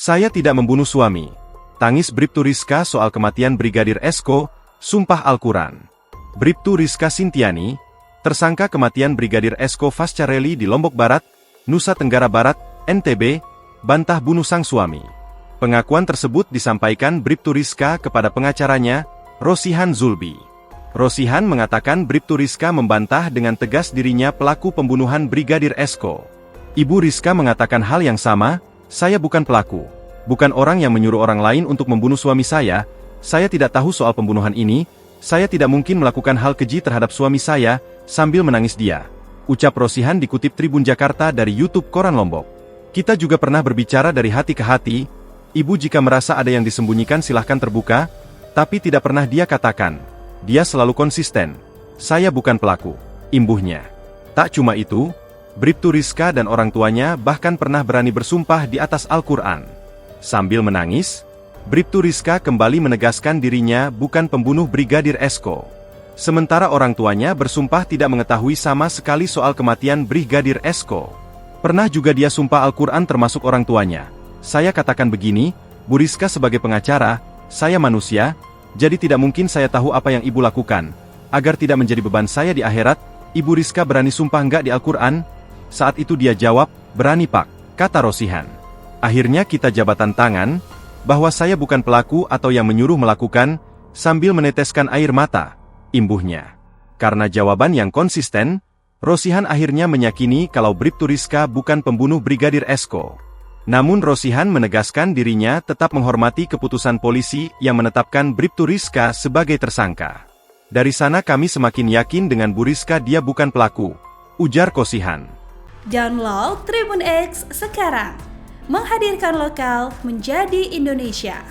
Saya tidak membunuh suami. Tangis Bribtu Rizka soal kematian Brigadir Esko, sumpah Al-Quran. Bribtu Rizka Sintiani, tersangka kematian Brigadir Esko Fascarelli di Lombok Barat, Nusa Tenggara Barat, NTB, bantah bunuh sang suami. Pengakuan tersebut disampaikan Bribtu Rizka kepada pengacaranya, Rosihan Zulbi. Rosihan mengatakan Bribtu Rizka membantah dengan tegas dirinya pelaku pembunuhan Brigadir Esko. Ibu Rizka mengatakan hal yang sama, saya bukan pelaku. Bukan orang yang menyuruh orang lain untuk membunuh suami saya tidak tahu soal pembunuhan ini, saya tidak mungkin melakukan hal keji terhadap suami saya, sambil menangis dia. Ucap Rosihan dikutip Tribun Jakarta dari YouTube Koran Lombok. Kita juga pernah berbicara dari hati ke hati, ibu jika merasa ada yang disembunyikan silahkan terbuka, tapi tidak pernah dia katakan. Dia selalu konsisten. Saya bukan pelaku, imbuhnya. Tak cuma itu, Bribtu Rizka dan orang tuanya bahkan pernah berani bersumpah di atas Al-Quran. Sambil menangis, Bribtu Rizka kembali menegaskan dirinya bukan pembunuh Brigadir Esko. Sementara orang tuanya bersumpah tidak mengetahui sama sekali soal kematian Brigadir Esko. Pernah juga dia sumpah Al-Quran termasuk orang tuanya. Saya katakan begini, Bu Rizka sebagai pengacara, saya manusia, jadi tidak mungkin saya tahu apa yang ibu lakukan. Agar tidak menjadi beban saya di akhirat, Ibu Rizka berani sumpah enggak di Al-Quran? Saat itu dia jawab, berani pak, kata Rosihan. Akhirnya kita jabatan tangan, bahwa saya bukan pelaku atau yang menyuruh melakukan, sambil meneteskan air mata, imbuhnya. Karena jawaban yang konsisten, Rosihan akhirnya meyakini kalau Bribtu Rizka bukan pembunuh Brigadir Esko. Namun Rosihan menegaskan dirinya tetap menghormati keputusan polisi yang menetapkan Bribtu Rizka sebagai tersangka. Dari sana kami semakin yakin dengan Bu Rizka dia bukan pelaku, ujar Rosihan. Download Tribun X sekarang, menghadirkan lokal menjadi Indonesia.